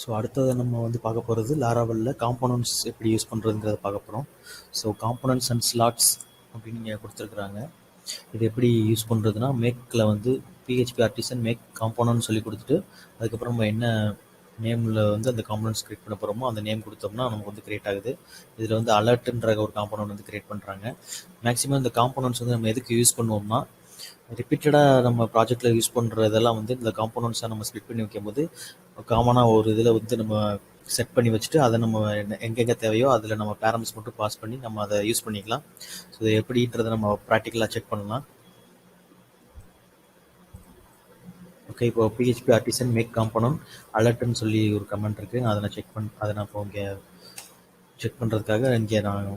So அடுத்தது நம்ம வந்து பார்க்க போகிறது லாராவலில் காம்போனன்ட்ஸ் எப்படி யூஸ் பண்ணுறதுங்கிறத பார்க்க போகிறோம். ஸோ காம்போனன்ட்ஸ் அண்ட் ஸ்லாட்ஸ் அப்படின்னு இங்கே கொடுத்துருக்குறாங்க. இது எப்படி யூஸ் பண்ணுறதுனா, மேக்கில் வந்து பிஹெச்பி ஆர்டிசன் மேக் காம்போனன்ட்னு சொல்லி கொடுத்துட்டு, அதுக்கப்புறம் நம்ம என்ன நேமில் வந்து அந்த காம்போனன்ட்ஸ் கிரியேட் பண்ண போகிறோமோ அந்த நேம் கொடுத்தோம்னா நமக்கு வந்து கிரியேட் ஆகுது. இதில் வந்து அலர்ட்ன்ற ஒரு காம்போனன்ட் வந்து கிரியேட் பண்ணுறாங்க. மேக்ஸிமம் இந்த காம்போனன்ட்ஸ் வந்து நம்ம எதுக்கு யூஸ் பண்ணுவோம்னா, ரிப்பீட்டடாக நம்ம ப்ராஜெக்டில் யூஸ் பண்ணுற இதெல்லாம் வந்து இந்த காம்போனன்ட்ஸாக நம்ம ஸ்ப்ளிட் பண்ணி வைக்கும்போது காமனாக ஒரு இதில் வந்து நம்ம செட் பண்ணி வச்சுட்டு அதை நம்ம எங்கெங்கே தேவையோ அதில் நம்ம பேரம்ஸ் மட்டும் பாஸ் பண்ணி நம்ம அதை யூஸ் பண்ணிக்கலாம். ஸோ இதை எப்படின்றத நம்ம ப்ராக்டிக்கலாக செக் பண்ணலாம். ஓகே, இப்போ பிஹெச்பி ஆர்டிசன் மேக் காம்போனன்ட் அலர்ட்னு சொல்லி ஒரு கமெண்ட் இருக்குது. அதை நான் இப்போ இங்கே செக் பண்ணுறதுக்காக இங்கே நான்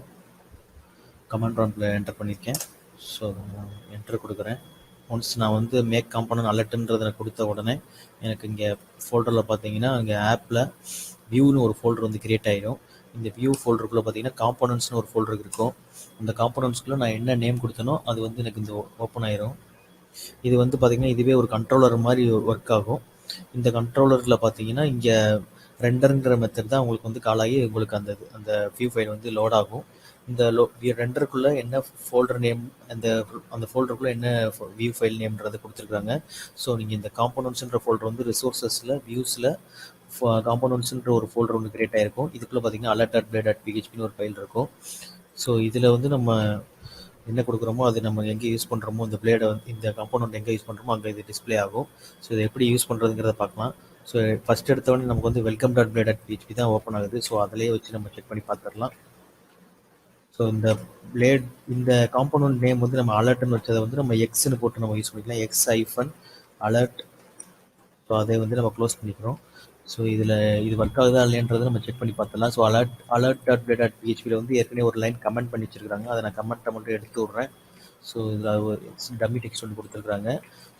கமெண்ட் ப்ராம்ப்டில் என்டர் பண்ணியிருக்கேன். ஸோ நான் என்டர் கொடுக்குறேன். ஒன்ஸ் நான் வந்து மேக் காம்போனன்ட் அலர்ட்ன்றதை கொடுத்த உடனே எனக்கு இங்கே ஃபோல்டரில் பார்த்தீங்கன்னா இங்கே ஆப்பில் வியூன்னு ஒரு ஃபோல்டர் வந்து கிரியேட் ஆகிடும். இந்த வியூ ஃபோல்டருக்குள்ளே பார்த்தீங்கன்னா காம்போனன்ட்ஸ்னு ஒரு ஃபோல்டர் இருக்கும். அந்த காம்போனன்ட்ஸ்குள்ளே நான் என்ன நேம் கொடுத்தனோ அது வந்து எனக்கு இந்த ஓப்பன் ஆயிரும். இது வந்து பார்த்தீங்கன்னா இதுவே ஒரு கண்ட்ரோலர் மாதிரி ஒர்க் ஆகும். இந்த கண்ட்ரோலரில் பார்த்தீங்கன்னா இங்கே ரெண்டருங்கிற மெத்தட் தான் உங்களுக்கு வந்து கால் ஆகி உங்களுக்கு அந்த வியூ ஃபைல் வந்து லோட் ஆகும். இந்த ரெண்டருக்குள்ளே என்ன ஃபோல்டர் நேம், அந்த ஃபோல்டருக்குள்ளே என்ன வியூ ஃபைல் நேம்ன்றதை கொடுத்துருக்காங்க. ஸோ நீங்கள் இந்த காம்போனன்ட்ஸ்ன்ற ஃபோல்டர் வந்து ரிசோர்ஸஸில் வியூஸில் காம்போனன்ட்ஸ்ன்ற ஒரு ஃபோல்டர் ஒன்று கிரியேட் ஆகிருக்கும். இதுக்குள்ளே பார்த்தீங்கன்னா alert.blade.phpன்னு ஒரு ஃபைல் இருக்கும். ஸோ இதில் வந்து நம்ம என்ன கொடுக்குறோமோ அது நம்ம எங்கே யூஸ் பண்ணுறோமோ இந்த பிளேடை வந்து இந்த காம்போனன்ட் எங்கே யூஸ் பண்ணுறோமோ அங்கே இது டிஸ்பிளே ஆகும். ஸோ இதை எப்படி யூஸ் பண்ணுறதுங்கிறத பார்க்கலாம். ஸோ ஃபஸ்ட் எடுத்தவொடனே நமக்கு வந்து welcome.blade.php தான் ஓப்பன் ஆகுது. ஸோ அதிலே வச்சு நம்ம செக் பண்ணி பார்த்துடலாம். ஸோ இந்த காம்போனன்ட் நேம் வந்து நம்ம அலர்ட்னு வச்சதை வந்து நம்ம எக்ஸ்ன்னு போட்டு நம்ம யூஸ் பண்ணிக்கலாம். x-alert. ஸோ அதை வந்து நம்ம க்ளோஸ் பண்ணிக்கிறோம். ஸோ இது ஒர்க் ஆகுதா இல்லைன்றதை நம்ம செக் பண்ணி பார்த்துடலாம். ஸோ alert.blade.phpயில் வந்து ஏற்கனவே ஒரு லைன் கமெண்ட் பண்ணி வச்சுருக்காங்க. அதை நான் கமெண்ட்டை மட்டும் எடுத்து விட்றேன். ஸோ இதில் டம்மி டெக்ஸ்ட் ஒன்று கொடுத்துருக்குறாங்க.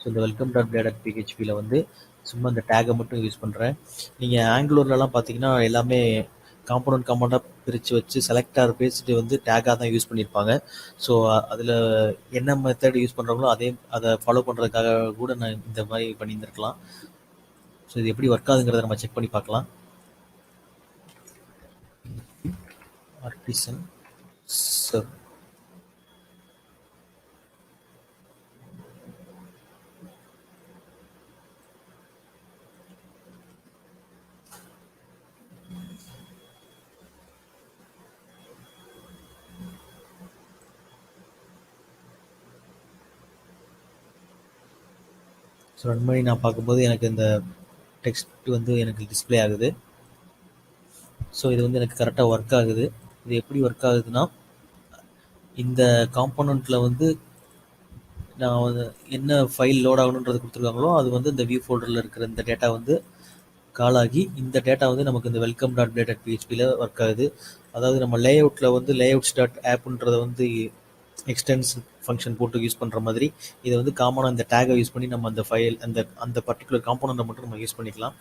ஸோ இந்த welcome.blade.phpயில் வந்து சும்மா இந்த டேகை மட்டும் யூஸ் பண்ணுறேன். நீங்கள் ஆங்குலர்லலாம் பார்த்தீங்கன்னா எல்லாமே காம்போனண்ட்டாக பிரித்து வச்சு செலக்டார் பேசிட்டு வந்து டேக்காக தான் யூஸ் பண்ணியிருப்பாங்க. ஸோ அதில் என்ன மெத்தட் யூஸ் பண்ணுறாங்களோ அதை ஃபாலோ பண்ணுறதுக்காக கூட நான் இந்த மாதிரி பண்ணியிருந்துருக்கலாம். ஸோ இது எப்படி ஒர்க் ஆகுதுங்கிறத நம்ம செக் பண்ணி பார்க்கலாம். ஆர்டிசன் சர் ஸோ ரன் பண்ணி நான் பார்க்கும்போது எனக்கு இந்த டெக்ஸ்ட் வந்து எனக்கு டிஸ்பிளே ஆகுது. ஸோ இது வந்து எனக்கு கரெக்டாக ஒர்க் ஆகுது. இது எப்படி ஒர்க் ஆகுதுன்னா, இந்த காம்போனண்ட்டில் வந்து நான் வந்து என்ன ஃபைல் லோட் ஆகணுன்றது கொடுத்துருக்காங்களோ அது வந்து இந்த வியூ ஃபோல்டரில் இருக்கிற இந்த டேட்டா வந்து கால் ஆகி இந்த டேட்டா வந்து நமக்கு இந்த welcome.blade.phpயில் ஒர்க் ஆகுது. அதாவது நம்ம லேஅவுட்டில் வந்து layouts.appன்றதை வந்து எக்ஸ்டென்ஸ் ஃபங்க்ஷன் போட்டு யூஸ் பண்ணுற மாதிரி இதை வந்து காமனாக இந்த டேகை யூஸ் பண்ணி நம்ம அந்த ஃபைல் அந்த பர்டிகுலர் காம்போனண்ட்டை மட்டும் நம்ம யூஸ் பண்ணிக்கலாம்.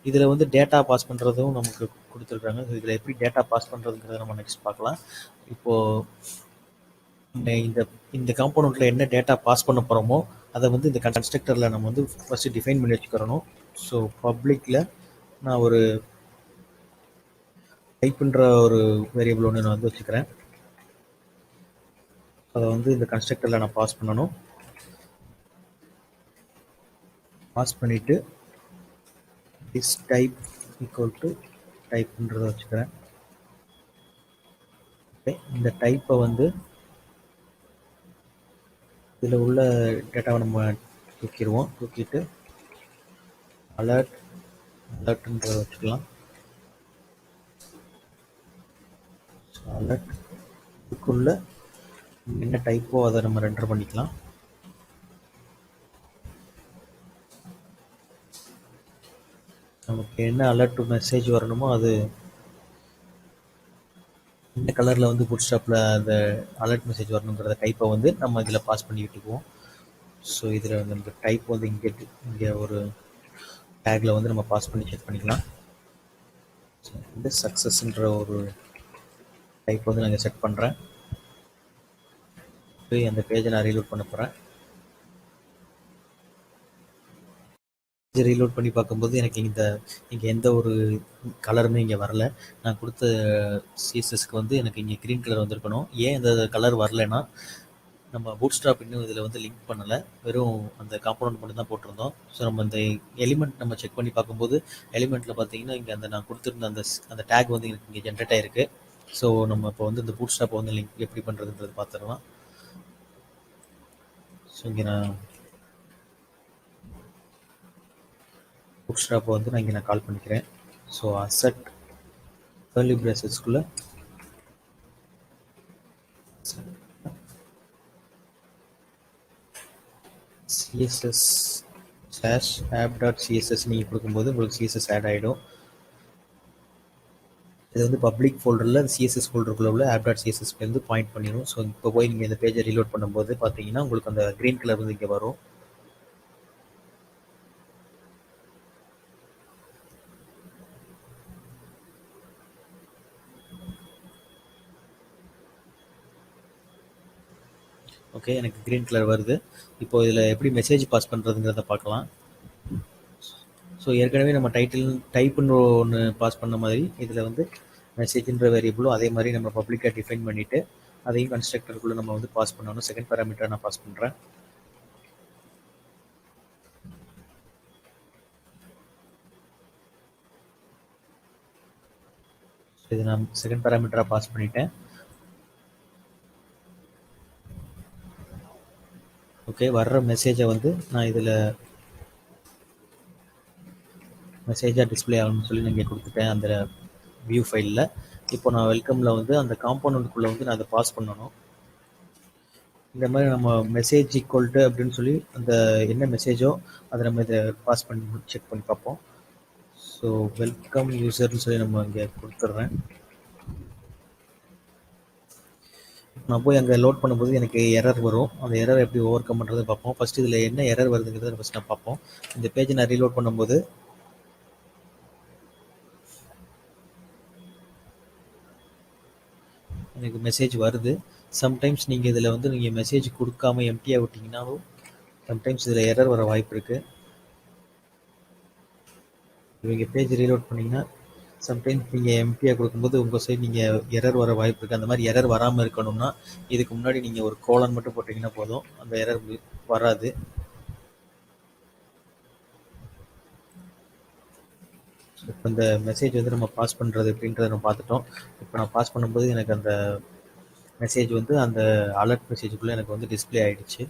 இதில் வந்து டேட்டா பாஸ் பண்ணுறதும் நமக்கு கொடுத்துருக்காங்க. இதில் எப்படி டேட்டா பாஸ் பண்ணுறதுங்கிறத நம்ம நெக்ஸ்ட் பார்க்கலாம். இப்போது இந்த காம்போனண்ட்டில் என்ன டேட்டா பாஸ் பண்ண போகிறோமோ அதை வந்து இந்த கன்ஸ்ட்ரக்டரில் நம்ம வந்து ஃபஸ்ட்டு டிஃபைன் பண்ணி வச்சுக்கிறணும். ஸோ பப்ளிக்கில் நான் ஒரு டைப்புன்ற ஒரு வேரியபிள் ஒன்று நான் வந்து வச்சுக்கிறேன். அதை வந்து இந்த கன்ஸ்ட்ரக்டரில் நான் பாஸ் பண்ணணும். பாஸ் பண்ணிவிட்டு this type equal to டைப்ன்றதை வச்சுக்கிறேன். ஓகே, இந்த டைப்பை வந்து இதில் உள்ள டேட்டாவை நம்ம தூக்கிட்டு அலர்ட்ன்றதை வச்சுக்கலாம். அலர்ட் இதுக்குள்ள என்ன டைப்போ அதை நம்ம ரெண்டர் பண்ணிக்கலாம். நமக்கு என்ன அலர்ட் மெசேஜ் வரணுமோ அது இந்த கலரில் வந்து புட்ஸ்டாப்பில் அந்த அலர்ட் மெசேஜ் வரணுங்கிறத டைப்பை வந்து நம்ம இதில் பாஸ் பண்ணி விட்டுக்குவோம். ஸோ இதில் நம்ம டைப் வந்து இங்கே ஒரு டேக்கில் வந்து நம்ம பாஸ் பண்ணி செக் பண்ணிக்கலாம். இந்த சக்ஸஸ்ன்ற ஒரு டைப் வந்து நான் செட் பண்ணுறேன். அந்த பேஜை நான் ரீலோட் பண்ண போகிறேன். ரீலோட் பண்ணி பார்க்கும்போது எனக்கு இங்கே எந்த ஒரு கலருமே இங்கே வரல. நான் கொடுத்த சிஎஸ்எஸ்க்கு வந்து எனக்கு இங்கே க்ரீன் கலர் வந்திருக்கணும். ஏன் இந்த கலர் வரலைன்னா, நம்ம பூட்ஸ்ட்ராப் இன்னும் இதில் வந்து லிங்க் பண்ணலை. வெறும் அந்த காம்பனண்ட் மட்டும் தான் போட்டிருந்தோம். ஸோ நம்ம இந்த எலிமெண்ட் நம்ம செக் பண்ணி பார்க்கும்போது, எலிமெண்ட்டில் பார்த்தீங்கன்னா இங்கே அந்த நான் கொடுத்துருந்த அந்த டேக் வந்து எனக்கு இங்கே ஜென்ரேட் ஆகிருக்கு. ஸோ நம்ம இப்போ வந்து இந்த பூட்ஸ்ட்ராப்பை வந்து லிங்க் எப்படி பண்ணுறதுன்றது பார்த்துடலாம். ஸோ இங்கே நான் பூட்ஸ்ட்ராப்பை வந்து நான் கால் பண்ணிக்கிறேன். ஸோ அசெட் கர்லி பிரேசஸ்க்குள்ளே CSS slash app dot CSS நீங்கள் கொடுக்கும்போது உங்களுக்கு சிஎஸ்எஸ் ஆட் ஆகிடும். இது வந்து பப்ளிக் ஃபோல்டரில் சிஎஸ்எஸ் ஃபோல்டருக்குள்ள உள்ள ஆப் டாட் சிஎஸ்எஸ்லேருந்து பாயிண்ட் பண்ணிடும். ஸோ இப்போ போய் நீங்கள் இந்த பேஜை ரீலோட் பண்ணும்போது பார்த்தீங்கன்னா உங்களுக்கு அந்த க்ரீன் கலர் வந்து இங்கே வரும். ஓகே, எனக்கு க்ரீன் கலர் வருது. இப்போ இதில் எப்படி மெசேஜ் பாஸ் பண்ணுறதுங்கிறத பார்க்கலாம். ஸோ ஏற்கனவே நம்ம டைப்புன்னு ஒன்று பாஸ் பண்ண மாதிரி இதில் வந்து மெசேஜ்ன்ற வேரியபிளும் அதே மாதிரி நம்ம பப்ளிக்காக டிஃபைன் பண்ணிவிட்டு அதையும் கன்ஸ்ட்ரக்டருக்குள்ளே நம்ம வந்து பாஸ் பண்ணணும். செகண்ட் பேராமீட்டரை நான் பாஸ் பண்ணுறேன். இது நான் செகண்ட் பேராமீட்டராக பாஸ் பண்ணிட்டேன். ஓகே, வர்ற மெசேஜை வந்து நான் இதில் மெசேஜாக டிஸ்பிளே ஆகணும்னு சொல்லி நான் இங்கே கொடுத்துட்டேன் அந்த வியூ ஃபைலில். இப்போ நான் வெல்கமில் வந்து அந்த காம்பவுண்டுக்குள்ளே வந்து நான் அதை பாஸ் பண்ணணும். இந்த மாதிரி நம்ம மெசேஜ் ஈக்குவல்ட்டு அப்படின்னு சொல்லி அந்த என்ன மெசேஜோ அதை நம்ம இதை பாஸ் பண்ணி செக் பண்ணி பார்ப்போம். ஸோ வெல்கம் யூசர்னு சொல்லி நம்ம இங்கே கொடுத்துட்றேன். நான் போய் அங்கே லோட் பண்ணும்போது எனக்கு எரர் வரும். அந்த எரர் எப்படி ஓவர் கம் பண்ணுறது பார்ப்போம். ஃபஸ்ட்டு இதில் என்ன எரர் வருதுங்கிறத ஃபஸ்ட் நான் பார்ப்போம். இந்த பேஜை நான் ரீலோட் பண்ணும்போது எனக்கு மெசேஜ் வருது. சம்டைம்ஸ் நீங்கள் இதில் வந்து நீங்கள் மெசேஜ் கொடுக்காம எம்டியாக விட்டிங்கனாலும் சம்டைம்ஸ் இதில் எரர் வர வாய்ப்பு இருக்குது. இவங்க பேஜ் ரீலோட் பண்ணிங்கன்னா சம்டைம்ஸ் நீங்கள் எம்டியாக கொடுக்கும்போது உங்கள் சைடு நீங்கள் எரர் வர வாய்ப்பு இருக்குது. அந்த மாதிரி எரர் வராமல் இருக்கணும்னா இதுக்கு முன்னாடி நீங்கள் ஒரு கோலன் மட்டும் போட்டிங்கன்னா போதும், அந்த எரர் வராது. இப்போ இந்த மெசேஜ் வந்து நம்ம பாஸ் பண்ணுறது அப்படின்றத நம்ம பார்த்துட்டோம். இப்போ நான் பாஸ் பண்ணும்போது எனக்கு அந்த மெசேஜ் வந்து அந்த அலர்ட் மெசேஜுக்குள்ளே எனக்கு வந்து டிஸ்பிளே ஆகிடுச்சு.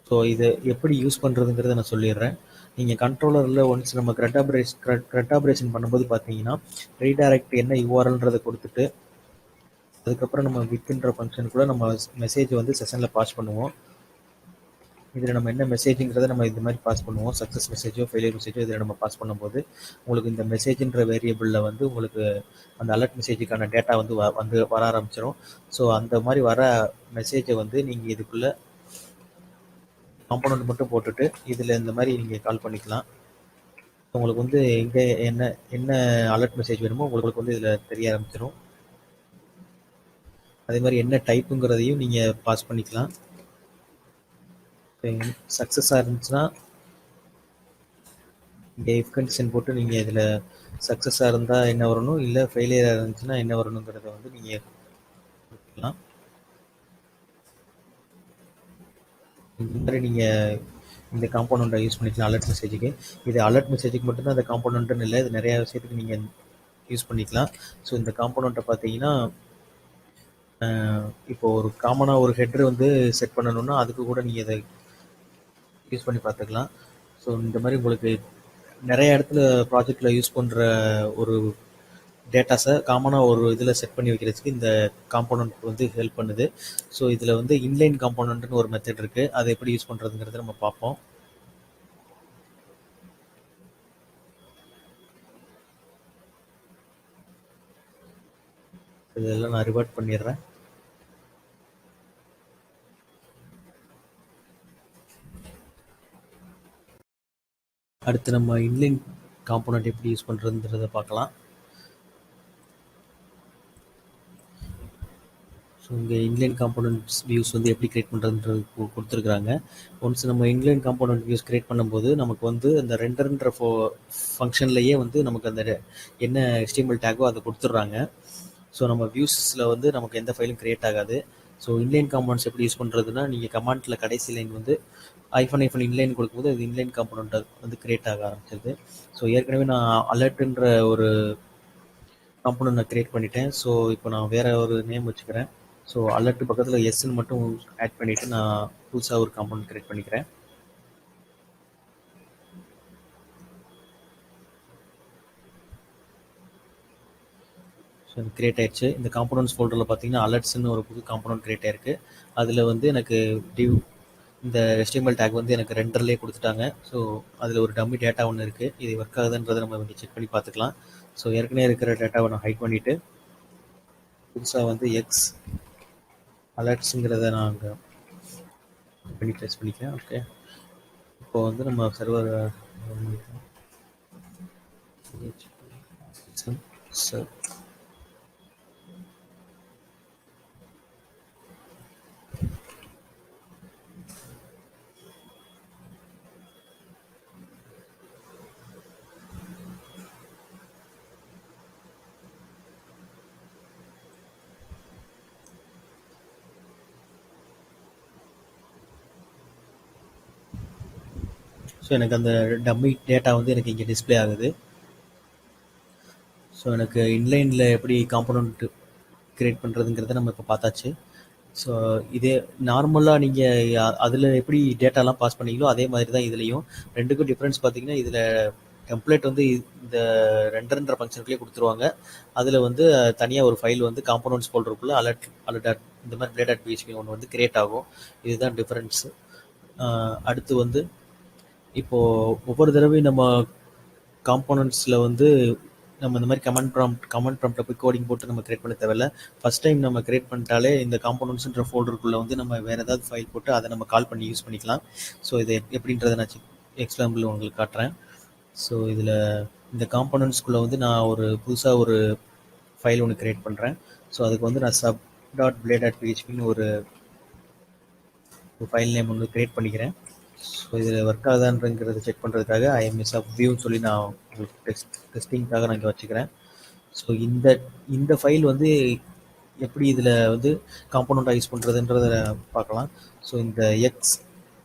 ஸோ இதை எப்படி யூஸ் பண்ணுறதுங்கிறத நான் சொல்லிடுறேன். நீங்கள் கண்ட்ரோலரில் ஒன்ஸ் நம்ம க்ரட் ஆப்ரேஷன் பண்ணும்போது பார்த்தீங்கன்னா ரீடைரக்ட் என்ன யூஆர்எல்ன்றதை கொடுத்துட்டு அதுக்கப்புறம் நம்ம வித்ன்ற ஃபங்க்ஷன் கூட நம்ம மெசேஜ் வந்து செஷனில் பாஸ் பண்ணுவோம். இதில் நம்ம என்ன மெசேஜுங்கிறத நம்ம இந்த மாதிரி பாஸ் பண்ணுவோம். சக்ஸஸ் மெசேஜோ ஃபெயிலியர் மெசேஜோ இதில் நம்ம பாஸ் பண்ணும்போது உங்களுக்கு இந்த மெசேஜ்ன்ற வேரியபிளில் வந்து உங்களுக்கு அந்த அலர்ட் மெசேஜுக்கான டேட்டா வந்து வர ஆரம்பிச்சிடும். ஸோ அந்த மாதிரி வர மெசேஜை வந்து நீங்கள் இதுக்குள்ளே காம்பனண்ட் மட்டும் போட்டுட்டு இதில் இந்த மாதிரி நீங்கள் கால் பண்ணிக்கலாம். உங்களுக்கு வந்து எங்கே என்ன என்ன அலர்ட் மெசேஜ் வேணுமோ உங்களுக்கு வந்து இதில் தெரிய ஆரம்பிச்சிடும். அதே மாதிரி என்ன டைப்புங்கிறதையும் நீங்கள் பாஸ் பண்ணிக்கலாம். சக்ஸஸாக இருந்துச்சுன்னா இங்கே இஃப் கண்டிஷன் போட்டு நீங்கள் இதில் சக்ஸஸாக இருந்தால் என்ன வரணும், இல்லை ஃபெயிலியராக இருந்துச்சுன்னா என்ன வரணுங்கிறத வந்து நீங்கள் கொடுக்கலாம். இந்த மாதிரி நீங்கள் இந்த காம்பனண்ட்டை யூஸ் பண்ணிக்கலாம் அலர்ட் மெசேஜுக்கு. இது அலர்ட் மெசேஜுக்கு மட்டும்தான் அந்த காம்பனண்ட்டுன்னு இல்லை, இது நிறையா விஷயத்துக்கு நீங்கள் யூஸ் பண்ணிக்கலாம். ஸோ இந்த காம்பனண்ட்டை பார்த்தீங்கன்னா இப்போ ஒரு காமனாக ஒரு ஹெட்ரு வந்து செட் பண்ணணும்னா அதுக்கு கூட நீங்கள் இதை யூஸ் பண்ணி பார்த்துக்கலாம். ஸோ இந்த மாதிரி உங்களுக்கு நிறைய இடத்துல ப்ராஜெக்டில் யூஸ் பண்ணுற ஒரு டேட்டாஸை காமனாக ஒரு இதில் செட் பண்ணி வைக்கிறதுக்கு இந்த காம்போனண்ட் வந்து ஹெல்ப் பண்ணுது. ஸோ இதில் வந்து இன்லைன் காம்போனண்ட்னு ஒரு மெத்தட் இருக்குது. அதை எப்படி யூஸ் பண்ணுறதுங்கிறத நம்ம பார்ப்போம். இதெல்லாம் நான் ரிவர்ட் பண்ணிடுறேன். அடுத்து நம்ம இன்லைன் காம்போனண்ட் எப்படி யூஸ் பண்ணுறதுன்றதை பார்க்கலாம். ஸோ இங்கே இன்லைன் காம்போனன்ட்ஸ் வியூஸ் வந்து எப்படி கிரியேட் பண்ணுறதுன்றது கொடுத்துருக்குறாங்க. ஒன்ஸ் நம்ம இன்லைன் காம்போனன்ட் வியூஸ் கிரியேட் பண்ணும்போது நமக்கு வந்து அந்த ரெண்டர்ன்ற ஃபங்க்ஷன்லேயே வந்து நமக்கு அந்த என்ன HTML டேக்கோ அதை கொடுத்துட்றாங்க. ஸோ நம்ம வியூஸில் வந்து நமக்கு எந்த ஃபைலும் கிரியேட் ஆகாது. ஸோ இன்லைன் காம்போனன்ட்ஸ் எப்படி யூஸ் பண்ணுறதுன்னா, நீங்கள் கமாண்டில் கடைசி லைன் வந்து ஐஃபன் இன்லைன் கொடுக்கும்போது அது இன்லைன் காம்போனன்ட் வந்து கிரியேட் ஆக ஆரம்பிச்சிருது. ஸோ ஏற்கனவே நான் அலர்ட்ன்ற ஒரு காம்போனன்ட் நான் கிரியேட் பண்ணிட்டேன். ஸோ இப்போ நான் வேறு ஒரு நேம் வச்சுக்கிறேன். ஸோ அலர்ட் பக்கத்தில் எஸ்ன்னு மட்டும் ஆட் பண்ணிவிட்டு நான் புதுசாக ஒரு காம்போனன்ட் கிரியேட் பண்ணிக்கிறேன். ஸோ கிரியேட் ஆயிடுச்சு. இந்த காம்போனன்ட்ஸ் ஃபோல்டரில் பார்த்தீங்கன்னா அலர்ட்ஸ்ன்னு ஒரு புது காம்போனன்ட் கிரியேட் ஆயிருக்கு. அதில் வந்து எனக்கு டிவ் இந்த HTML டேக் வந்து எனக்கு ரெண்டர்லேயே கொடுத்துட்டாங்க. ஸோ அதில் ஒரு டம்மி டேட்டா ஒன்று இருக்குது. இது ஒர்க் ஆகுதுன்றதை நம்ம இங்கே செக் பண்ணி பார்த்துக்கலாம். ஸோ ஏற்கனவே இருக்கிற டேட்டாவை நான் ஹைட் பண்ணிவிட்டு புதுசாக வந்து எக்ஸ் அலர்ட்ஸுங்கிறத நான் அங்கே பண்ணி ப்ளேஸ் பண்ணிக்கிறேன். ஓகே, இப்போ வந்து நம்ம சர்வர் சார் ஸோ எனக்கு அந்த டம்மி டேட்டா வந்து எனக்கு இங்கே டிஸ்பிளே ஆகுது. ஸோ எனக்கு இன்லைனில் எப்படி காம்போனன்ட் கிரியேட் பண்ணுறதுங்கிறத நம்ம இப்போ பார்த்தாச்சு. ஸோ இதே நார்மலாக நீங்கள் அதில் எப்படி டேட்டாலாம் பாஸ் பண்ணீங்களோ அதே மாதிரி தான் இதுலேயும். ரெண்டுக்கும் டிஃப்ரென்ஸ் பார்த்தீங்கன்னா, இதில் டெம்ப்ளேட் வந்து இந்த ரெண்டர்ன்ற ஃபங்க்ஷனுக்குள்ளே கொடுத்துருவாங்க. அதில் வந்து தனியாக ஒரு ஃபைல் வந்து காம்போனன்ட்ஸ் ஃபோல்டருக்குள்ளே அலர்ட் இந்த மாதிரி blade.php ஒன்று வந்து கிரியேட் ஆகும். இதுதான் டிஃப்ரென்ஸு. அடுத்து வந்து இப்போது ஒவ்வொரு தடவையும் நம்ம காம்போனன்ட்ஸில் வந்து நம்ம இந்த மாதிரி கமெண்ட் ப்ராம்ப்டில் போய் கோடிங் போட்டு நம்ம கிரியேட் பண்ண தேவையில்ல. ஃபஸ்ட் டைம் நம்ம கிரியேட் பண்ணிட்டாலே இந்த காம்போனன்ட்ஸ்ன்ற ஃபோல்டருக்குள்ளே வந்து நம்ம வேறு ஏதாவது ஃபைல் போட்டு அதை நம்ம கால் பண்ணி யூஸ் பண்ணிக்கலாம். ஸோ இது எப்படின்றத நான் எக்ஸாம்பிள் உங்களுக்கு காட்டுறேன். ஸோ இதில் இந்த காம்போனன்ட்ஸ்குள்ளே வந்து நான் புதுசாக ஒரு ஃபைல் ஒன்று கிரியேட் பண்ணுறேன். ஸோ அதுக்கு வந்து நான் sub.blade.phpன்னு ஒரு ஃபைல் நேம் ஒன்று கிரியேட் பண்ணிக்கிறேன். ஸோ இதில் ஒர்க் ஆகுதான்றங்கிறத செக் பண்ணுறதுக்காக ஐஎம்எஸ் ஆஃப் வியூன்னு சொல்லி நான் உங்களுக்கு டெஸ்டிங்காக நான் இங்கே வச்சுக்கிறேன். ஸோ இந்த ஃபைல் வந்து எப்படி இதில் வந்து காம்போனண்ட்டாக யூஸ் பண்ணுறதுன்றத பார்க்கலாம். ஸோ இந்த எக்ஸ்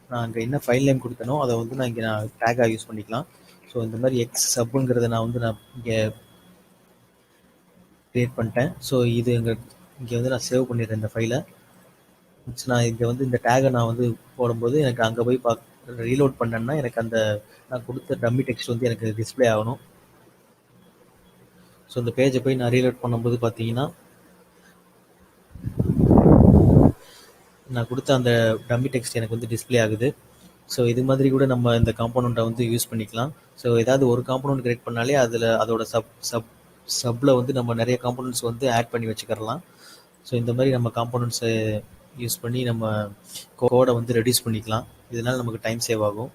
நான் அங்கே என்ன ஃபைல் நேம் கொடுத்தனோ அதை வந்து நான் டேக்காக யூஸ் பண்ணிக்கலாம். ஸோ இந்த மாதிரி எக்ஸ் சப்புங்கிறத நான் இங்கே க்ரியேட் பண்ணிட்டேன். ஸோ இது இங்கே வந்து நான் சேவ் பண்ணிடுறேன் இந்த ஃபைலை. நான் இங்கே வந்து இந்த டேகை நான் வந்து போடும்போது எனக்கு அங்கே போய் ரீலோட் பண்ணேன்னா எனக்கு அந்த நான் கொடுத்த டம்மி டெக்ஸ்ட் வந்து எனக்கு டிஸ்பிளே ஆகணும். ஸோ இந்த பேஜை போய் நான் ரீலோட் பண்ணும்போது பார்த்தீங்கன்னா நான் கொடுத்த அந்த டம்மி டெக்ஸ்ட் எனக்கு வந்து டிஸ்பிளே ஆகுது. ஸோ இது மாதிரி கூட நம்ம இந்த காம்போனண்ட்டை வந்து யூஸ் பண்ணிக்கலாம். ஸோ ஏதாவது ஒரு காம்போனண்ட் கிரியேட் பண்ணாலே அதோட சப்பில் வந்து நம்ம நிறைய காம்போனண்ட்ஸ் வந்து ஆட் பண்ணி வச்சுக்கிறலாம். ஸோ இந்த மாதிரி நம்ம காம்போனண்ட்ஸை யூஸ் பண்ணி நம்ம கோடை வந்து ரெடியூஸ் பண்ணிக்கலாம். இதனால் நமக்கு டைம் சேவ் ஆகும்.